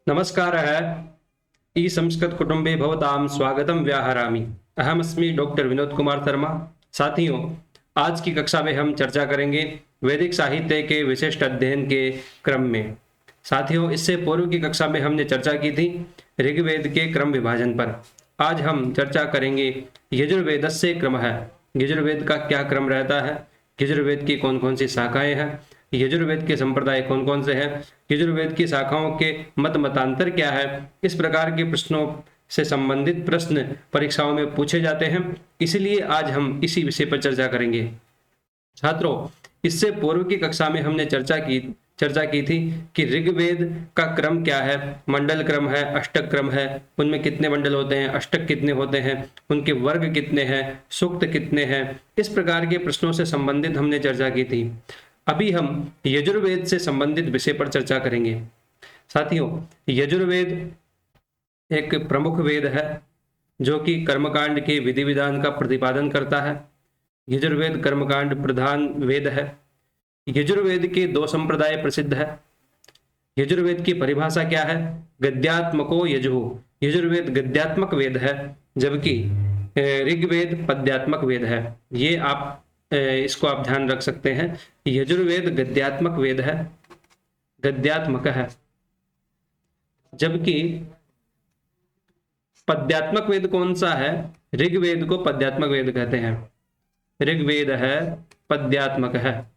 नमस्कारः। ई-संस्कृतकुटुम्बे भवतां स्वागतं व्याहरामि। अहमस्मि डॉक्टर विनोद कुमार शर्मा। साथियों, आज की कक्षा में हम चर्चा करेंगे वैदिक साहित्य के विशिष्ट अध्ययन के क्रम में। साथियों, इससे पूर्व की कक्षा में हमने चर्चा की थी ऋग्वेद के क्रम विभाजन पर। आज हम चर्चा करेंगे यजुर्वेदस्य क्रमः। यजुर्वेद का क्या क्रम रहता है, यजुर्वेद की कौन कौन सी शाखाएं हैं, यजुर्वेद के संप्रदाय कौन कौन से हैं, यजुर्वेद की शाखाओं के मत मतांतर क्या है। इस प्रकार के प्रश्नों से संबंधित प्रश्न परीक्षाओं में पूछे जाते हैं, इसलिए आज हम इसी विषय पर चर्चा करेंगे। छात्रों, इससे पूर्व की कक्षा में हमने चर्चा की थी कि ऋग्वेद का क्रम क्या है, मंडल क्रम है, अष्टक क्रम है, उनमें कितने मंडल होते हैं, अष्टक कितने होते हैं, उनके वर्ग कितने हैं, सूक्त कितने हैं। इस प्रकार के प्रश्नों से संबंधित हमने चर्चा की थी। अभी हम यजुर्वेद से संबंधित विषय पर चर्चा करेंगे। साथियों, यजुर्वेद एक प्रमुख वेद है जो कि कर्मकांड के विधि विधान का प्रतिपादन करता है। यजुर्वेद कर्मकांड प्रधान वेद है। यजुर्वेद के दो संप्रदाय प्रसिद्ध है। यजुर्वेद की परिभाषा क्या है? गद्यात्मको यजुः। यजुर्वेद गद्यात्मक वेद है, जबकि ऋग्वेद पद्यात्मक वेद है। ये इसको आप ध्यान रख सकते हैं। यजुर्वेद गद्यात्मक वेद है, गद्यात्मक है, जबकि पद्यात्मक वेद कौन सा है? ऋग्वेद को पद्यात्मक वेद कहते हैं। ऋग्वेद है, पद्यात्मक है।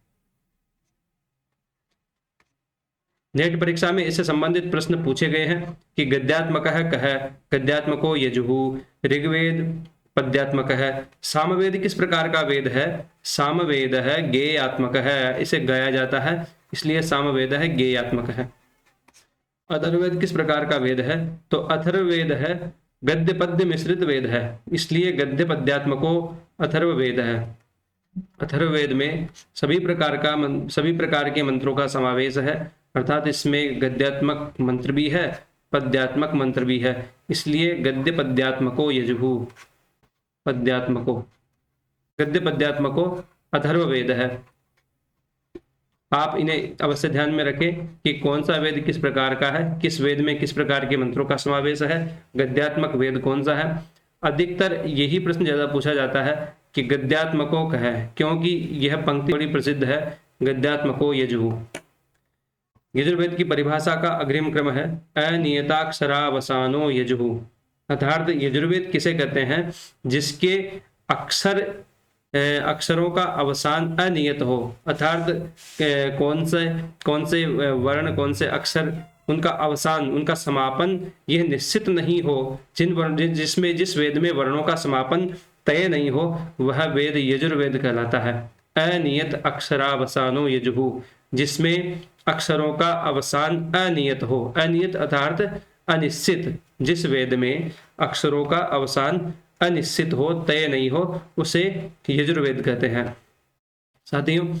नेट परीक्षा में इससे संबंधित प्रश्न पूछे गए हैं कि गद्यात्मक है कह, गद्यात्मको यजुः, ऋग्वेद पद्यात्मक है। सामवेद किस प्रकार का वेद है? सामवेद है गेयात्मक है, इसे गाया जाता है, इसलिए सामवेद है गेयात्मक है। अथर्ववेद किस प्रकार का वेद है? तो अथर्ववेद है गद्य पद्य मिश्रित वेद है, इसलिए गद्य पद्यात्मको अथर्ववेद है। अथर्ववेद में सभी प्रकार के मंत्रों का समावेश है, अर्थात इसमें गद्यात्मक मंत्र भी है, पद्यात्मक मंत्र भी है, इसलिए गद्य पद्यात्मको यजुः। पद्यात्मको गद्य पद्यात्मको अथर्ववेद है। आप इन्हें अवश्य ध्यान में रखें कि कौन सा वेद किस प्रकार का है, किस वेद में किस प्रकार के मंत्रों का समावेश है, गद्यात्मक वेद कौन सा है। अधिकतर यही प्रश्न ज्यादा पूछा जाता है कि गद्यात्मको कह है, क्योंकि यह पंक्ति बड़ी प्रसिद्ध है, गद्यात्मको यजुः। यजुर्वेद की परिभाषा का अग्रिम क्रम है अनियताक्षरावसानो यजुः। अर्थात यजुर्वेद किसे कहते हैं? जिसके अक्षरों का अवसान अनियत हो, अर्थात कौन से वर्ण, कौन से अक्षर, उनका अवसान, उनका समापन यह निश्चित नहीं हो। जिस वेद में वर्णों का समापन तय नहीं हो, वह वेद यजुर्वेद कहलाता है। अनियत अक्षरावसानो यजुः, जिसमें अक्षरों का अवसान अनियत हो। अनियत अर्थात अनिश्चित, जिस वेद में अक्षरों का अवसान अनिश्चित हो, तय नहीं हो, उसे यजुर्वेद कहते हैं। साथियों,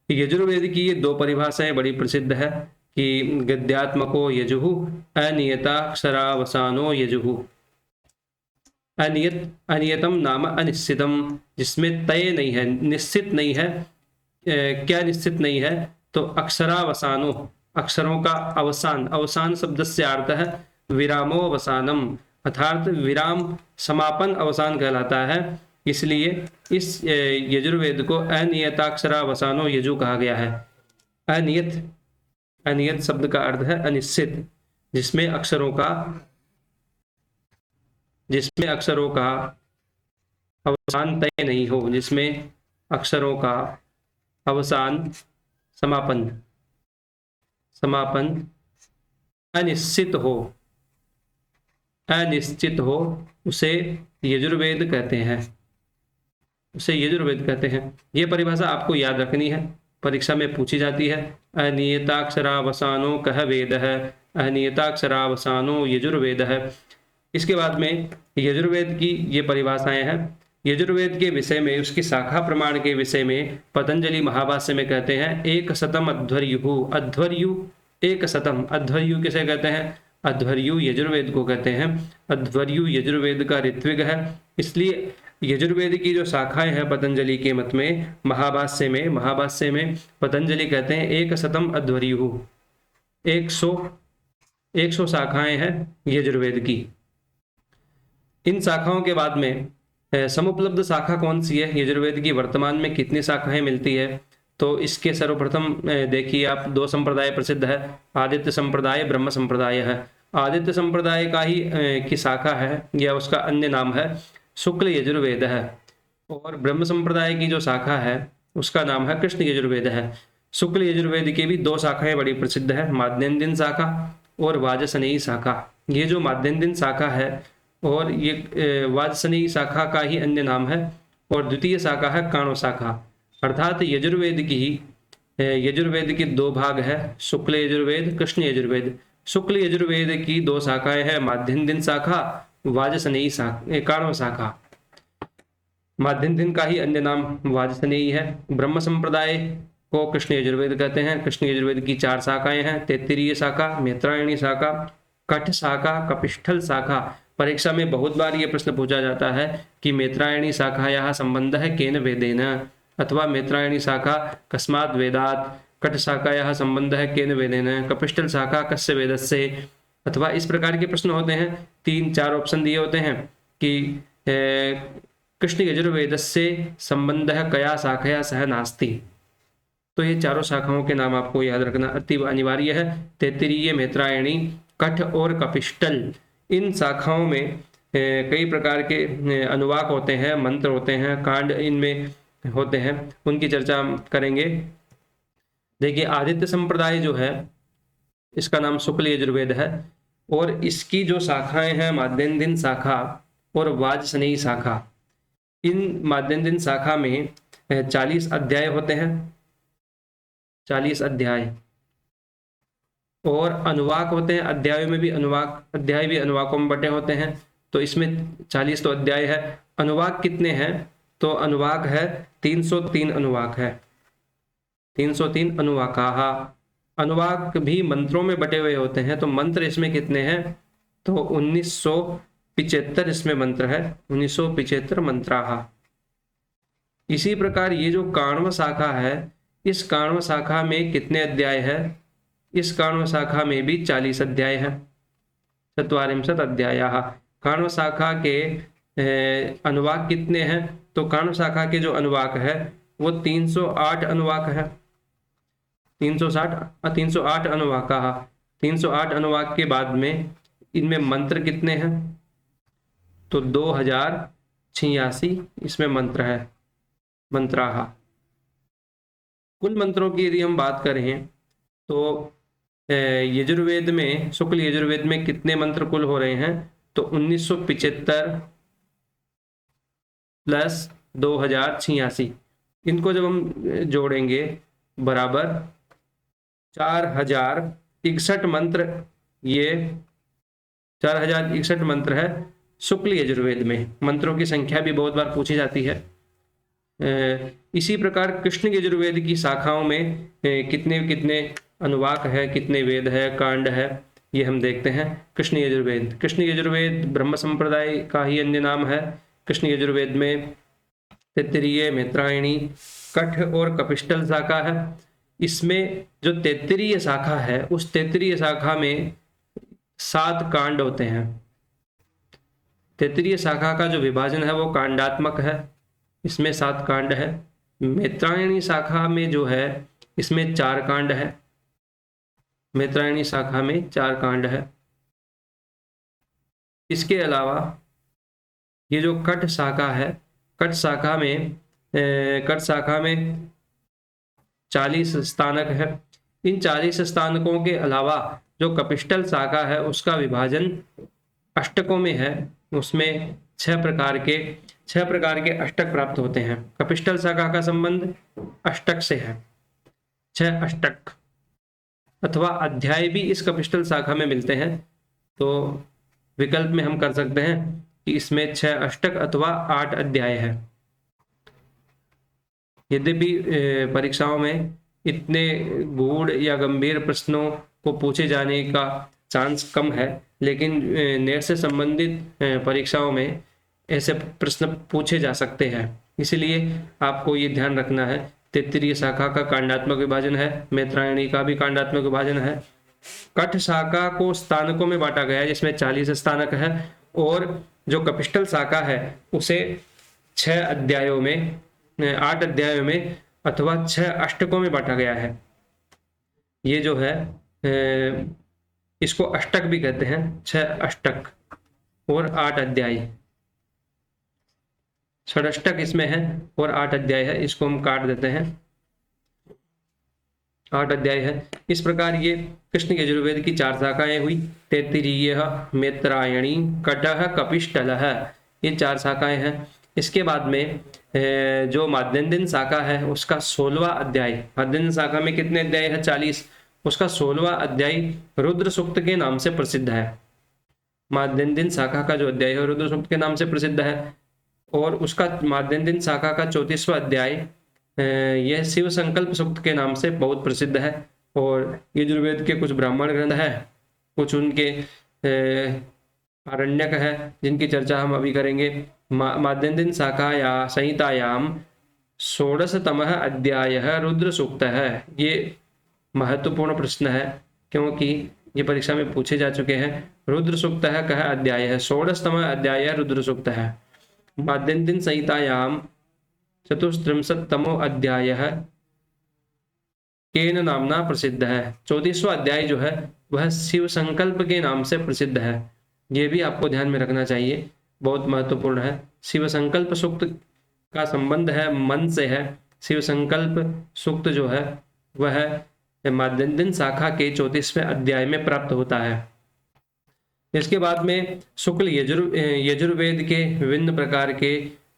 यजुर्वेद की ये दो परिभाषाएं बड़ी प्रसिद्ध है कि गद्यात्मको यजुः, अनियताक्षरावसानो यजुः। अनियतम नाम अनिश्चितम, जिसमें तय नहीं है, निश्चित नहीं है। क्या निश्चित नहीं है? तो अक्षरावसानो, अक्षरों का अवसान। अवसान शब्द से अर्थ है विरामो अवसानम, अर्थात विराम समापन अवसान कहलाता है, इसलिए इस यजुर्वेद को अनियताक्षरावसानो यजु कहा गया है। अनियत शब्द का अर्थ है अनिश्चित, जिसमें अक्षरों का अवसान तय नहीं हो, जिसमें अक्षरों का अवसान समापन अनिश्चित हो, उसे यजुर्वेद कहते हैं। ये परिभाषा आपको याद रखनी है, परीक्षा में पूछी जाती है। अनियताक्षरावसानो कह वेद है, अनियताक्षरावसानो यजुर्वेद है। इसके बाद में यजुर्वेद की ये परिभाषाएं हैं। यजुर्वेद के विषय में, उसकी शाखा प्रमाण के विषय में पतंजलि महाभाष्य में कहते हैं एक शतम अध्वर्युः। अध्वर्यु एक शतम, अध्वर्यु किसे कहते हैं? अध्वर्यु यजुर्वेद को कहते हैं। अध्वर्यु यजुर्वेद का ऋत्विग है, इसलिए यजुर्वेद की जो शाखाएं हैं पतंजलि के मत में, महाभाष्य में पतंजलि कहते हैं एक शतम अध्वर्युः, 100 100 शाखाएं हैं यजुर्वेद की। इन शाखाओं के बाद में समुपलब्ध शाखा कौन सी है? यजुर्वेद की वर्तमान में कितनी शाखाएं मिलती है? तो इसके सर्वप्रथम देखिए आप, दो संप्रदाय प्रसिद्ध है, आदित्य संप्रदाय, ब्रह्म संप्रदाय है। आदित्य संप्रदाय का ही की शाखा है या उसका अन्य नाम है शुक्ल यजुर्वेद है, और ब्रह्म संप्रदाय की जो शाखा है उसका नाम है कृष्ण यजुर्वेद है। शुक्ल यजुर्वेद की भी दो शाखाएं बड़ी प्रसिद्ध है, माध्यन्दिन शाखा और वाजसनेयी शाखा। ये जो माध्यन्दिन शाखा है और ये वाजसनेयी शाखा का ही अन्य नाम है, और द्वितीय शाखा है काणव शाखा। अर्थात यजुर्वेद की दो भाग है, शुक्ल यजुर्वेद, कृष्ण यजुर्वेद। शुक्ल यजुर्वेद की दो शाखाएं हैं, माध्यन्दिन शाखा, वाजसनेयी शाखा, काणव शाखा। माध्यन्दिन का ही अन्य नाम वाजसनेयी है। ब्रह्म संप्रदाय को कृष्ण यजुर्वेद कहते हैं। कृष्ण यजुर्वेद की 4 शाखाएं हैं, तैत्तिरीय शाखा, मैत्रायणी शाखा, कठ शाखा, कपिष्ठल शाखा। परीक्षा में बहुत बार ये प्रश्न पूछा जाता है कि मैत्रायणी शाखायाः संबंधः केन वेदेन, अथवा मैत्रायणी शाखा कस्मात् वेदात्, कठ शाखायाः संबंधः केन वेदेन, कपिष्ठल शाखा कस्य वेदस्य, अथवा इस प्रकार के प्रश्न होते हैं। 3-4 ऑप्शन दिए होते हैं कि कृष्ण यजुर्वेदस्य संबंधः कया शाखया सह नास्ति। तो ये चारों शाखाओं के नाम आपको याद रखना अति अनिवार्य है, तैत्तिरीय, मैत्रायणी, कठ और कपिष्ठल। इन शाखाओं में कई प्रकार के अनुवाक होते हैं, मंत्र होते हैं, कांड इनमें होते हैं, उनकी चर्चा हम करेंगे। देखिए आदित्य संप्रदाय जो है इसका नाम शुक्ल यजुर्वेद है, और इसकी जो शाखाएं हैं माध्यन्दिन शाखा और वाजसनेयी शाखा। इन माध्यन्दिन शाखा में 40 अध्याय होते हैं, 40 अध्याय, और अनुवाक होते हैं। अध्यायों में भी अध्याय भी अनुवाकों में बटे होते हैं। तो इसमें 40 तो अध्याय है। अनुवाक कितने हैं? तो अनुवाक है 303 अनुवाक है, 303 अनुवाकाः। अनुवाक भी मंत्रों में बटे हुए होते हैं। तो मंत्र इसमें कितने हैं? तो 1975 इसमें मंत्र है, 1975 मंत्राः। इसी प्रकार ये जो काण्व शाखा है, इस काण्व शाखा में कितने अध्याय है? इस काण्व शाखा में भी 40 अध्याय है, 44 अध्यायाः। काण्व शाखा के अनुवाक कितने हैं? तो काण्व शाखा के जो अनुवाक है वो 308 अनुवाक है, 308 अनुवाकाः। 308 अनुवाक के बाद में इनमें मंत्र कितने हैं? तो 2086 इसमें मंत्र है, मंत्राः। कुल मंत्रों की यदि हम बात करें तो यजुर्वेद में, शुक्ल यजुर्वेद में कितने मंत्र कुल हो रहे हैं? तो 1975 प्लस 2086, इनको जब हम जोड़ेंगे बराबर 4061 मंत्र। ये 4061 मंत्र है शुक्ल यजुर्वेद में। मंत्रों की संख्या भी बहुत बार पूछी जाती है। इसी प्रकार कृष्ण यजुर्वेद की शाखाओं में कितने कितने अनुवाक है, कितने वेद है, कांड है, ये हम देखते हैं। कृष्ण यजुर्वेद ब्रह्म संप्रदाय का ही अन्य नाम है। कृष्ण यजुर्वेद में तैत्तिरीय, मैत्रायणी, कठ और कपिष्ठल शाखा है। इसमें जो तैत्तिरीय शाखा है, उस तैत्तिरीय शाखा में 7 कांड होते हैं। तैत्तिरीय शाखा का जो विभाजन है वो कांडात्मक है, इसमें 7 कांड है। मैत्रायणी शाखा में जो है इसमें 4 कांड है, मैत्रायणी शाखा में 4 कांड है। इसके अलावा ये जो कठ शाखा है, कठ शाखा में 40 स्थानक है। इन 40 स्थानकों के अलावा जो कपिष्ठल शाखा है उसका विभाजन अष्टकों में है। उसमें 6 प्रकार के अष्टक प्राप्त होते हैं। कपिष्ठल शाखा का संबंध अष्टक से है, 6 अष्टक अथवा अध्याय भी इस कपिष्ठल शाखा में मिलते हैं। तो विकल्प में हम कर सकते हैं कि इसमें 6 अष्टक अथवा 8 अध्याय है। यद्यपि परीक्षाओं में इतने गूढ़ या गंभीर प्रश्नों को पूछे जाने का चांस कम है, लेकिन नेट से संबंधित परीक्षाओं में ऐसे प्रश्न पूछे जा सकते हैं। इसलिए आपको ये ध्यान रखना है, तैत्तिरीय शाखा का कांडात्मक विभाजन है, मैत्रायणी का भी कांडात्मक विभाजन है, कठ शाखा को स्थानकों में बांटा गया है, जिसमें 40 स्थानक है, और जो कपिष्टल शाखा है उसे 6 अध्यायों में, 8 अध्यायों में अथवा 6 अष्टकों में बांटा गया है। ये जो है इसको अष्टक भी कहते हैं, 6 अष्टक और 8 अध्याय, षडष्टक इसमें है और 8 अध्याय है। इसको हम काट देते हैं, 8 अध्याय है। इस प्रकार ये कृष्ण यजुर्वेद की 4 शाखाएं हुई, तैत्तिरीय, मैत्रायणी, कटः, कपिष्टलः, ये 4 शाखाएं हैं। इसके बाद में जो माध्यन्दिन शाखा है उसका 16वां अध्याय, माध्यन्दिन शाखा में कितने अध्याय है? 40, उसका 16वां अध्याय रुद्र सूक्त के नाम से प्रसिद्ध है। माध्यन्दिन शाखा का जो अध्याय है रुद्र सूक्त के नाम से प्रसिद्ध है, और उसका माध्यन्दिन शाखा का 34वां अध्याय यह शिव संकल्प सूक्त के नाम से बहुत प्रसिद्ध है। और यजुर्वेद के कुछ ब्राह्मण ग्रंथ है, कुछ उनके आरण्यक है, जिनकी चर्चा हम अभी करेंगे। माध्यन्दिन शाखा या संहितायाम 16तमः अध्यायः रुद्र सूक्त है। ये महत्वपूर्ण प्रश्न है, क्योंकि ये परीक्षा में पूछे जा चुके हैं। रुद्र सूक्त है कह अध्याय है, 16तमः अध्याय रुद्र सूक्त है। माध्यन्दिन संहितायाम 34तमो अध्यायः केन नामना प्रसिद्ध है। 34वां अध्याय जो है वह शिव संकल्प के नाम से प्रसिद्ध है। ये भी आपको ध्यान में रखना चाहिए, बहुत महत्वपूर्ण है। शिव संकल्प सूक्त का संबंध है मन से है। शिव संकल्प सूक्त जो है वह माध्यन्दिन शाखा के 34वें अध्याय में प्राप्त होता है। इसके बाद में शुक्ल यजुर्वेद के विभिन्न प्रकार के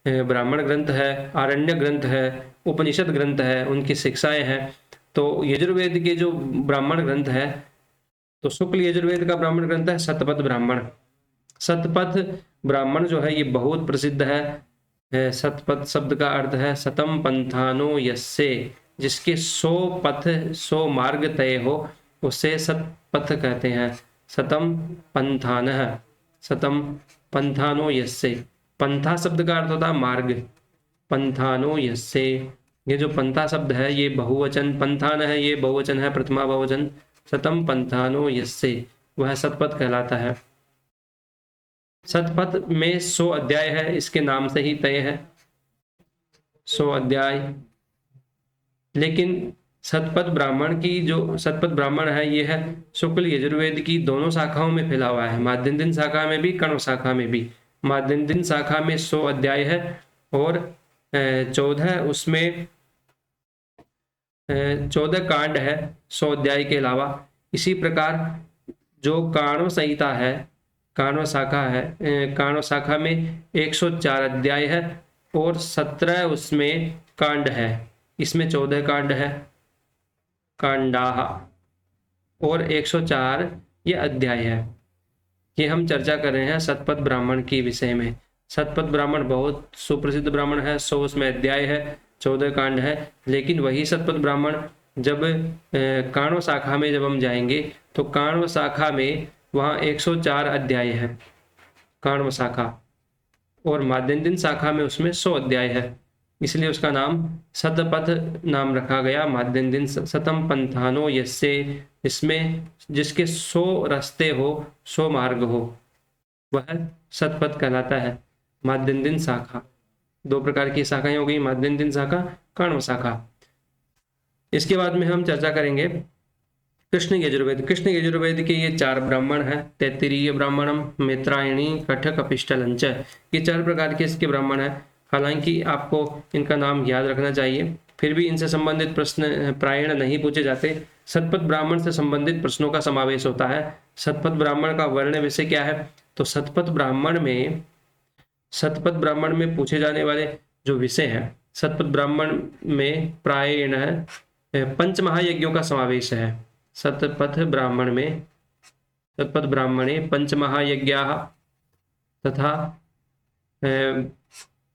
ब्राह्मण ग्रंथ है, आरण्य ग्रंथ है, उपनिषद ग्रंथ है, उनकी शिक्षाएं हैं। तो यजुर्वेद के जो ब्राह्मण ग्रंथ है, तो शुक्ल यजुर्वेद का ब्राह्मण ग्रंथ है शतपथ ब्राह्मण। शतपथ ब्राह्मण जो है ये बहुत प्रसिद्ध है। शतपथ शब्द का अर्थ है शतम पंथानो यस्से, जिसके 100 पथ 100 मार्ग तय हो उसे शतपथ कहते हैं। शतम पंथानः, शतम पंथानो यस्से, पंथा शब्द का अर्थ होता है मार्ग, पंथानो यस्से। ये जो पंथा शब्द है ये बहुवचन, पंथान है ये बहुवचन है, प्रथमा बहुवचन। शतम पंथानो यस्से, वह शतपथ कहलाता है। शतपथ में 100 अध्याय है, इसके नाम से ही तय है 100 अध्याय। लेकिन शतपथ ब्राह्मण की जो शतपथ ब्राह्मण है ये है शुक्ल यजुर्वेद की दोनों शाखाओं में फैला हुआ है, माध्यन्दिन शाखा में भी, कण्व शाखा में भी। माध्यन्दिन शाखा में 100 अध्याय है और 14 उसमें 14 कांड है 100 अध्याय के अलावा। इसी प्रकार जो काण्व संहिता है, काण्व शाखा है, काण्व शाखा में 104 अध्याय है और 17 उसमें कांड है। इसमें 14 कांड है, कांडाह, और 104 ये अध्याय है। ये हम चर्चा कर रहे हैं शतपथ ब्राह्मण की विषय में। शतपथ ब्राह्मण बहुत सुप्रसिद्ध ब्राह्मण है, 100 उसमें अध्याय है, 14 कांड है। लेकिन वही शतपथ ब्राह्मण जब काण्व शाखा में जब हम जाएंगे तो काण्व शाखा में वहाँ 104 अध्याय है काण्व शाखा, और माध्यन्दिन शाखा में उसमें 100 अध्याय है, इसलिए उसका नाम शतपथ नाम रखा गया। माध्यन्दिन शतम पंथानो यस्से, इसमें जिसके 100 रास्ते हो, 100 मार्ग हो, वह शतपथ कहलाता है। माध्यन्दिन शाखा, 2 प्रकार की शाखाएं हो गई, माध्यन्दिन शाखा, कण्व शाखा। इसके बाद में हम चर्चा करेंगे कृष्ण यजुर्वेद। कृष्ण यजुर्वेद के ये 4 ब्राह्मण हैं, तैत्तिरीय ब्राह्मणम, मैत्रायणी, कठ, कपिष्टलंच। ये 4 प्रकार के इसके ब्राह्मण हैं। हालांकि आपको इनका नाम याद रखना चाहिए, फिर भी इनसे संबंधित प्रश्न प्रायण नहीं पूछे जाते। शतपथ ब्राह्मण से संबंधित प्रश्नों का समावेश होता है। शतपथ ब्राह्मण का वर्ण विषय क्या है? तो शतपथ ब्राह्मण में पूछे जाने वाले जो विषय हैं, शतपथ ब्राह्मण में प्रायण 5 महायज्ञों का समावेश है। शतपथ ब्राह्मणे 5 महायज्ञाः तथा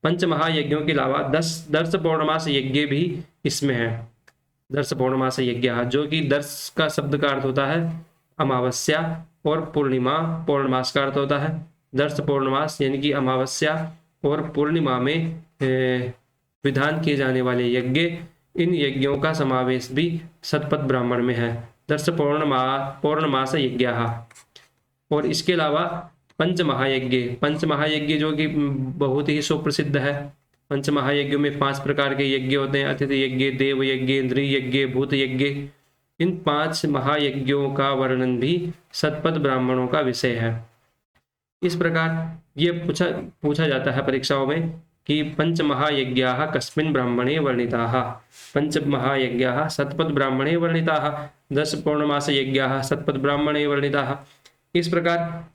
5 महायज्ञों के अलावा 10 दर्श पौर्णमास यज्ञ भी इसमें है। दर्श पौर्णमास यज्ञ, जो कि दर्श का शब्द का अर्थ होता है अमावस्या और पूर्णिमा, पौर्णमास का अर्थ होता है दर्श पौर्णमास, यानी कि अमावस्या और पूर्णिमा में विधान किए जाने वाले यज्ञ। इन यज्ञों का समावेश भी शतपथ ब्राह्मण में है। दर्श पौर्णमास यज्ञाः। और इसके अलावा पंच महायज्ञ जो कि बहुत ही सुप्रसिद्ध है। पंच महायज्ञों में 5 प्रकार के यज्ञ होते हैं, अतिथि यज्ञ, देव यज्ञ, इंद्रिय यज्ञ, भूत यज्ञ। इन 5 महायज्ञों का वर्णन भी शतपथ ब्राह्मणों का विषय है। इस प्रकार ये पूछा जाता है परीक्षाओं में कि पंच महायज्ञाः कस्मिन् ब्राह्मणे वर्णिताः। पंच महायज्ञाः शतपथ ब्राह्मणे वर्णिताः, 10 पौर्णमास यज्ञाः शतपथ ब्राह्मणे वर्णिताः। इस प्रकार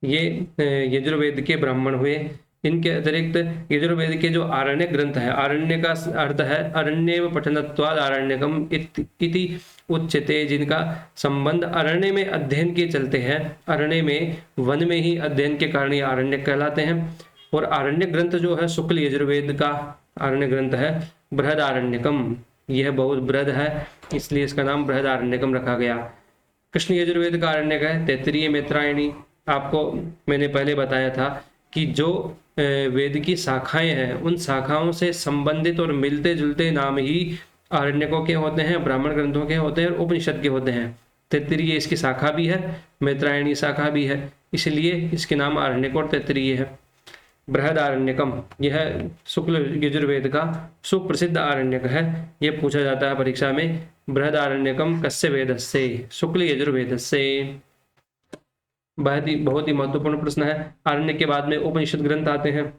ये यजुर्वेद के ब्राह्मण हुए। इनके अतिरिक्त यजुर्वेद के जो आरण्य ग्रंथ है, आरण्य का अर्थ है अरण्येव पठनत्वाद आरण्यकम इति उच्यते, जिनका संबंध अरण्य में अध्ययन के चलते हैं, अरण्य में वन में ही अध्ययन के कारण ये आरण्य कहलाते हैं। और आरण्य ग्रंथ जो है शुक्ल यजुर्वेद का आरण्य ग्रंथ है बृहदारण्यकम, यह बहुत बृहद है इसलिए इसका नाम बृहदारण्यकम रखा गया। कृष्ण यजुर्वेद का आरण्यक है तैत्तिरीय मैत्रायणी। आपको मैंने पहले बताया था कि जो वेद की शाखाएं हैं उन शाखाओं से संबंधित और मिलते जुलते नाम ही आरण्यकों के होते हैं, ब्राह्मण ग्रंथों के होते हैं और उपनिषद के होते हैं। तैत्तिरीय इसकी शाखा भी है, मैत्रायणी शाखा भी है, इसलिए इसके नाम आरण्यक और तैत्तिरीय है। बृहदारण्यकम यह शुक्ल यजुर्वेद का सुप्रसिद्ध आरण्यक है। यह पूछा जाता है परीक्षा में, बृहदारण्यकम कस्य वेदस्य, शुक्ल यजुर्वेदस्य। बहुत ही महत्वपूर्ण प्रश्न है। आरण्य के बाद में उपनिषद ग्रंथ आते हैं।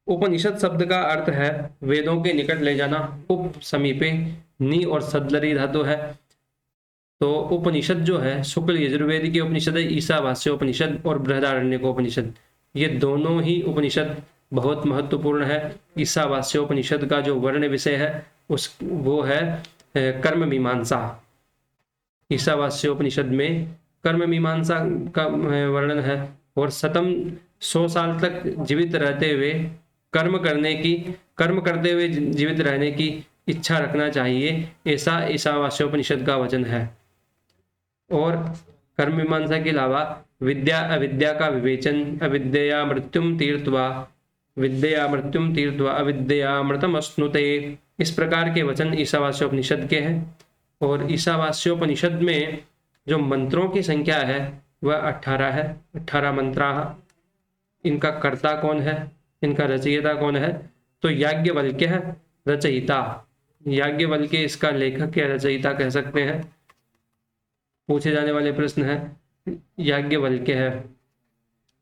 उपनिषद शब्द का अर्थ है वेदों के निकट ले जाना। उप समीपे, नी और सदलरी धातु है। तो उपनिषद जो है शुक्ल यजुर्वेद के उपनिषद है, ईशावास्य उपनिषद और बृहदारण्यक उपनिषद, ये दोनों ही उपनिषद बहुत महत्वपूर्ण है। ईशावास्य उपनिषद का जो वर्ण विषय है वो है कर्म मीमांसा। ईशावास्य उपनिषद में कर्म मीमांसा का वर्णन है और शतम 100 साल तक जीवित रहते हुए कर्म करते हुए जीवित रहने की इच्छा रखना चाहिए, ऐसा ईशावास्योपनिषद का वचन है। और कर्म मीमांसा के अलावा विद्या अविद्या का विवेचन, अविद्या मृत्युम तीर्थवा अविद्यामृतम अश्नुते, इस प्रकार के वचन ईशावास्योपनिषद के हैं। और ईशावास्योपनिषद में जो मंत्रों की संख्या है वह 18 है, 18 मंत्राः। इनका कर्ता कौन है, इनका रचयिता कौन है, तो याज्ञवल्क्य है रचयिता। याज्ञवल्क्य इसका लेखक या रचयिता कह सकते हैं। पूछे जाने वाले प्रश्न है, याज्ञवल्क्य है।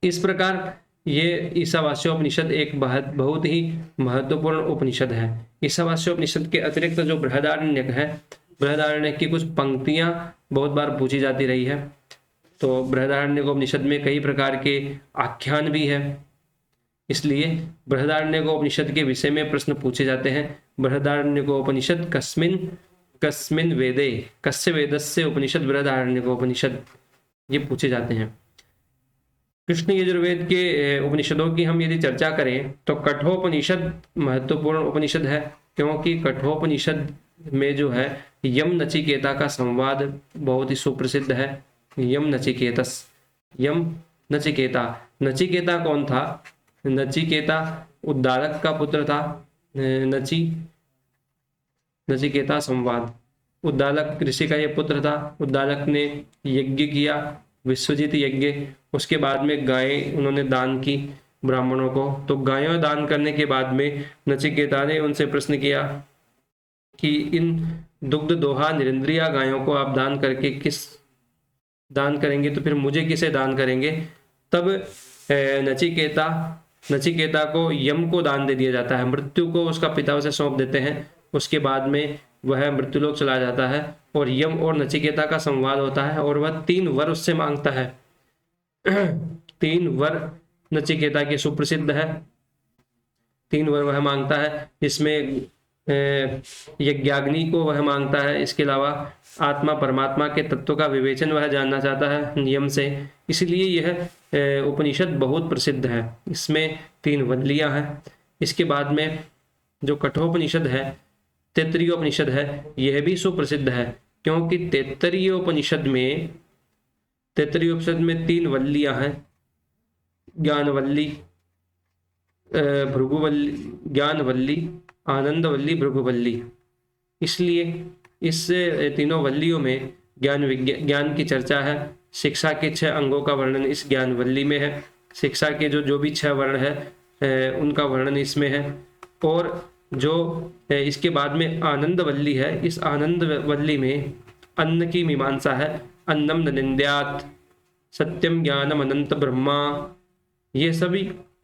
इस प्रकार ये ईशावास्योपनिषद एक बहुत ही महत्वपूर्ण उपनिषद है। ईशावास्योपनिषद के अतिरिक्त जो बृहदारण्यक है, बृहदारण्यक की कुछ पंक्तियां बहुत बार पूछी जाती रही है। तो बृहदारण्यक उपनिषद में कई प्रकार के आख्यान भी है, इसलिए बृहदारण्यक उपनिषद के विषय में प्रश्न पूछे जाते हैं। बृहदारण्यक उपनिषद कस्मिन् वेदे, कस्य वेदस्य उपनिषद बृहदारण्यक उपनिषद, ये पूछे जाते हैं। कृष्ण यजुर्वेद के उपनिषदों की हम यदि चर्चा करें तो कठोपनिषद महत्वपूर्ण उपनिषद है, क्योंकि कठोपनिषद में जो है यम नचिकेता का संवाद बहुत ही सुप्रसिद्ध है। यम नचिकेता, नचिकेता कौन था? नचिकेता उद्दालक का पुत्र था। नचिकेता संवाद, उद्दालक ऋषि का यह पुत्र था। उद्दालक ने यज्ञ किया, विश्वजित यज्ञ। उसके बाद में गायें उन्होंने दान की ब्राह्मणों को। तो गायों दान करने के बाद में नचिकेता ने उनसे प्रश्न किया कि इन दुग्ध दोहा निरिंद्रिया गायों को आप दान करके किस दान करेंगे, तो फिर मुझे किसे दान करेंगे? तब नचिकेता को यम को दान दे दिया जाता है। मृत्यु को उसका पिता उसे सौंप देते हैं। उसके बाद में वह मृत्युलोक चला जाता है और यम और नचिकेता का संवाद होता है और वह 3 वर उससे मांगता है। 3 वर नचिकेता के सुप्रसिद्ध है। 3 वर वह मांगता है, जिसमें यज्ञाग्नि को वह मांगता है। इसके अलावा आत्मा परमात्मा के तत्व का विवेचन वह जानना चाहता है नियम से। इसलिए यह उपनिषद बहुत प्रसिद्ध है। इसमें 3 वल्लियां हैं। इसके बाद में जो कठोपनिषद है, तैत्तिरीय उपनिषद है, यह भी सुप्रसिद्ध है, क्योंकि तैत्तिरीय उपनिषद में 3 वल्लियां हैं। ज्ञानवल्ली, भृगुवल्ली, ज्ञानवल्ली, आनंदवल्ली, भृगुवल्ली। इसलिए इस तीनों वल्लियों में ज्ञान की चर्चा है। शिक्षा के 6 अंगों का वर्णन इस ज्ञान वल्ली में है। शिक्षा के जो भी 6 वर्ण है उनका वर्णन इसमें है। और जो इसके बाद में आनंद वल्ली है, इस आनंद वल्ली में अन्न की मीमांसा है। अन्नम न निंद्यात्, सत्यम ज्ञानम अनंत ब्रह्मा, ये सभी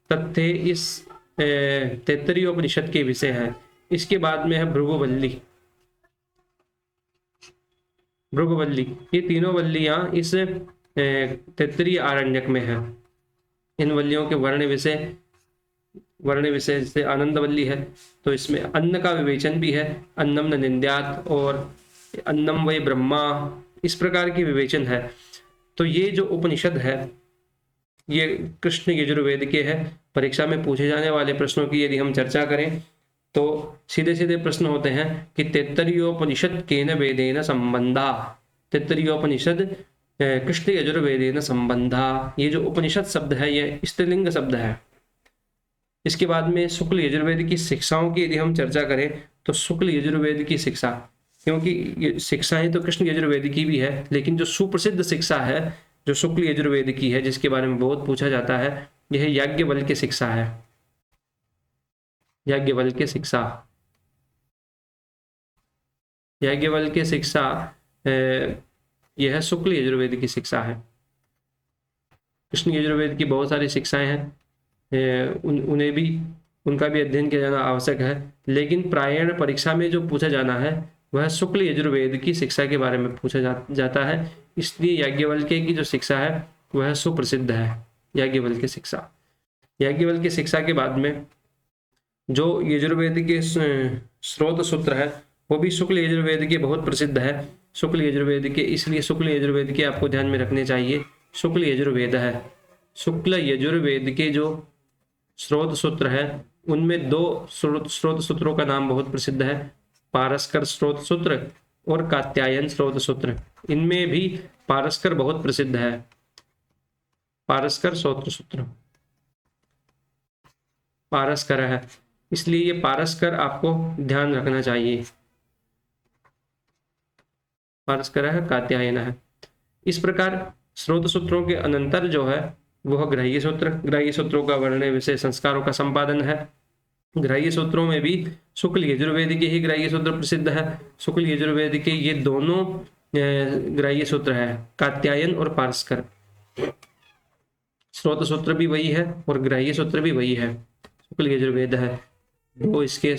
तथ्य इस तैत्तरीय उपनिषद के विषय है। इसके बाद में है भृगुवल्ली। भृगुवल्ली, ये तीनों वल्लियां इस तैत्तरीय आरण्यक में है। इन वल्लियों के वर्ण विषय से आनंद वल्ली है, तो इसमें अन्न का विवेचन भी है। अन्नम न निंद्यात् और अन्नम वै ब्रह्मा, इस प्रकार की विवेचन है। तो ये जो उपनिषद है ये कृष्ण यजुर्वेद के है। परीक्षा में पूछे जाने वाले प्रश्नों की यदि हम चर्चा करें तो सीधे सीधे प्रश्न होते हैं कि तैत्तरीयोपनिषद केन वेदेन संबंधा। तैत्तरीयोपनिषद कृष्ण यजुर्वेदेन संबंधा, ये जो उपनिषद शब्द है ये स्त्रीलिंग शब्द है। इसके बाद में शुक्ल यजुर्वेद की शिक्षाओं की यदि हम चर्चा करें तो शुक्ल यजुर्वेद की शिक्षा, क्योंकि शिक्षाएं तो कृष्ण यजुर्वेद की भी है, लेकिन जो सुप्रसिद्ध शिक्षा है जो शुक्ल यजुर्वेद की है, जिसके बारे में बहुत पूछा जाता है, यह याज्ञवल्क्य शिक्षा है। याज्ञवल्क्य शिक्षा, याज्ञवल्क्य शिक्षा यह शुक्ल यजुर्वेद की शिक्षा है। कृष्ण यजुर्वेद की बहुत सारी शिक्षाएं हैं, उन्हें भी उनका भी अध्ययन किया जाना आवश्यक है, लेकिन प्रायण परीक्षा में जो पूछा जाना है वह शुक्ल यजुर्वेद की शिक्षा के बारे में पूछा जाता है। इसलिए याज्ञवल्क्य की जो शिक्षा है वह सुप्रसिद्ध है, याज्ञवल्क्य शिक्षा। याज्ञवल्क्य शिक्षा के बाद में जो यजुर्वेद के स्रोत सूत्र है वो भी शुक्ल यजुर्वेद के बहुत प्रसिद्ध है। शुक्ल यजुर्वेद के, इसलिए शुक्ल यजुर्वेद के आपको ध्यान में रखने चाहिए। शुक्ल यजुर्वेद है, शुक्ल यजुर्वेद के जो स्रोत सूत्र है उनमें 2 स्रोत सूत्रों का नाम बहुत प्रसिद्ध है, पारस्कर स्रोत सूत्र और कात्यायन स्रोत सूत्र। इनमें भी पारस्कर बहुत प्रसिद्ध है, पारस्कर स्रोत सूत्र पारस्कर है, इसलिए ये पारस्कर आपको ध्यान रखना चाहिए। पारस्कर है, कात्यायन है। इस प्रकार स्रोत सूत्रों के अनंतर जो है वह ग्राह्य सूत्र, ग्राह्य सूत्रों का वर्ण विषय संस्कारों का संपादन है। ग्राह्य सूत्रों में भी शुक्ल यजुर्वेद के ही ग्राह्य सूत्र प्रसिद्ध है। शुक्ल यजुर्वेद के ये दोनों ग्राह्य सूत्र है, कात्यायन और पारस्कर। स्रोत सूत्र भी वही है और ग्राह्य सूत्र भी वही है, शुक्ल यजुर्वेद है। 2 इसके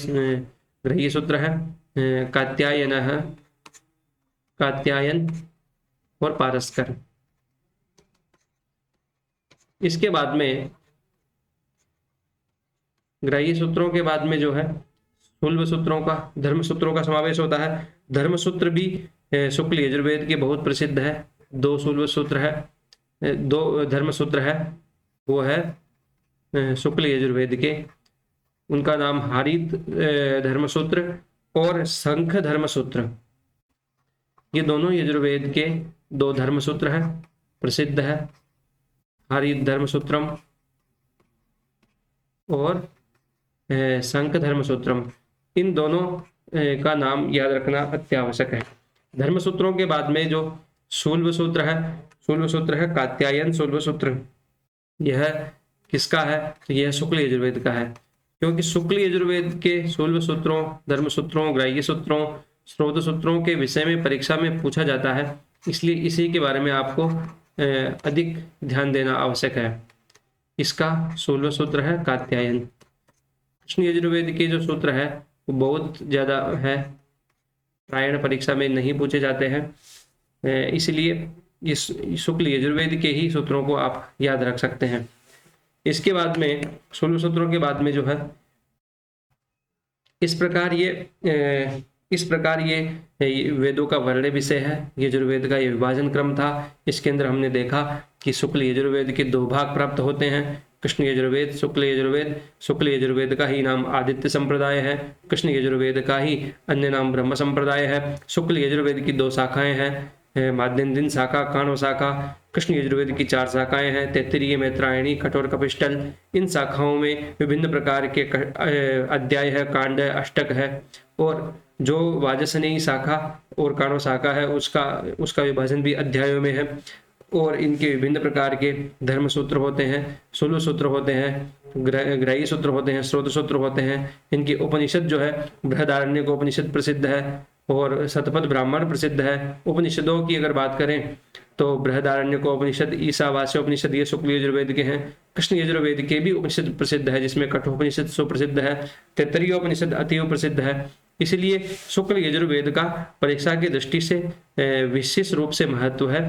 ग्राह्य सूत्र है, कात्यायन है, कात्यायन और पारस्कर। इसके बाद में ग्राह्य सूत्रों के बाद में जो है स्थूल सूत्रों का, धर्म सूत्रों का समावेश होता है। धर्म सूत्र भी शुक्ल यजुर्वेद के बहुत प्रसिद्ध है। 2 स्थूल सूत्र है, 2 धर्म सूत्र है, वो है शुक्ल यजुर्वेद के। उनका नाम हारीत धर्म सूत्र और शंख धर्म सूत्र, ये दोनों यजुर्वेद के 2 धर्म सूत्र हैं, प्रसिद्ध है। हारीत धर्म सूत्रम और शंख धर्म सूत्रम, इन दोनों का नाम याद रखना अत्यावश्यक है। धर्म सूत्रों के बाद में जो शूल्व सूत्र है, शूल्व सूत्र है कात्यायन शूल्व सूत्र। यह किसका है? तो यह शुक्ल यजुर्वेद का है, क्योंकि शुक्ल यजुर्वेद के शूल्व सूत्रों, धर्म सूत्रों, ग्राह्य सूत्रों, स्रोत सूत्रों के विषय में परीक्षा में पूछा जाता है, इसलिए इसी के बारे में आपको अधिक ध्यान देना आवश्यक है। इसका शूल्व सूत्र है कात्यायन। कृष्ण यजुर्वेद के जो सूत्र है वो बहुत ज़्यादा है, प्रायण परीक्षा में नहीं पूछे जाते हैं, इसलिए इस शुक्ल यजुर्वेद के ही सूत्रों को आप याद रख सकते हैं। इसके बाद में शूल्व सूत्रों के बाद में जो है इस प्रकार ये वेदों का वर्ण विषय है। यजुर्वेद का ये विभाजन क्रम था। इसके अंदर हमने देखा कि शुक्ल यजुर्वेद के 2 भाग प्राप्त होते हैं, कृष्ण यजुर्वेद, शुक्ल यजुर्वेद। शुक्ल यजुर्वेद का ही नाम आदित्य संप्रदाय है, कृष्ण यजुर्वेद का ही अन्य नाम ब्रह्म संप्रदाय है। शुक्ल यजुर्वेद की 2 शाखाएं हैं, माध्यन्दिन शाखा, काण्व शाखा। कृष्ण यजुर्वेद की 4 शाखाएं हैं, तैत्तिरीय, मैत्रायणी, कठोर, कपिष्टल। इन शाखाओं में विभिन्न प्रकार के अध्याय है, कांड है, अष्टक है और जो वाजसनेयी शाखा और काणव शाखा है उसका विभाजन भी अध्यायों में है, और इनके विभिन्न प्रकार के धर्म सूत्र होते हैं, सुलभ सूत्र होते हैं, ग्राह्य सूत्र होते हैं, स्रोत सूत्र होते हैं। इनकी उपनिषद जो है बृहदारण्यक उपनिषद प्रसिद्ध है और शतपथ ब्राह्मण प्रसिद्ध है। उपनिषदों की अगर बात करें तो बृहदारण्यक उपनिषद, ईशावास्य उपनिषद ये शुक्ल यजुर्वेद के हैं। कृष्ण यजुर्वेद के भी उपनिषद प्रसिद्ध है, जिसमें कठोपनिषद सुप्रसिद्ध है, तैत्तरीयोपनिषद अतीव प्रसिद्ध है। इसलिए शुक्ल यजुर्वेद का परीक्षा की दृष्टि से विशेष रूप से महत्व है,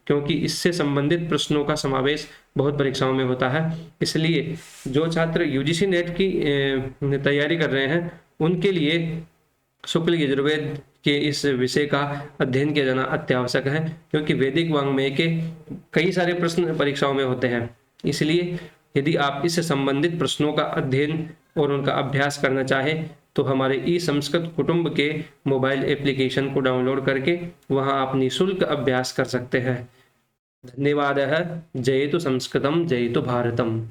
क्योंकि इससे संबंधित प्रश्नों का समावेश बहुत परीक्षाओं में होता है। इसलिए जो छात्र यूजीसी नेट की तैयारी कर रहे हैं उनके लिए शुक्ल यजुर्वेद के इस विषय का अध्ययन किया जाना अत्यावश्यक है, क्योंकि वैदिक वाङ्मय के कई सारे प्रश्न परीक्षाओं में होते हैं। इसलिए यदि आप इससे संबंधित प्रश्नों का अध्ययन और उनका अभ्यास करना चाहें तो हमारे ई संस्कृत कुटुंब के मोबाइल एप्लीकेशन को डाउनलोड करके वहां आप निःशुल्क अभ्यास कर सकते हैं। धन्यवादः। जयतु संस्कृतम, जयतु भारतम।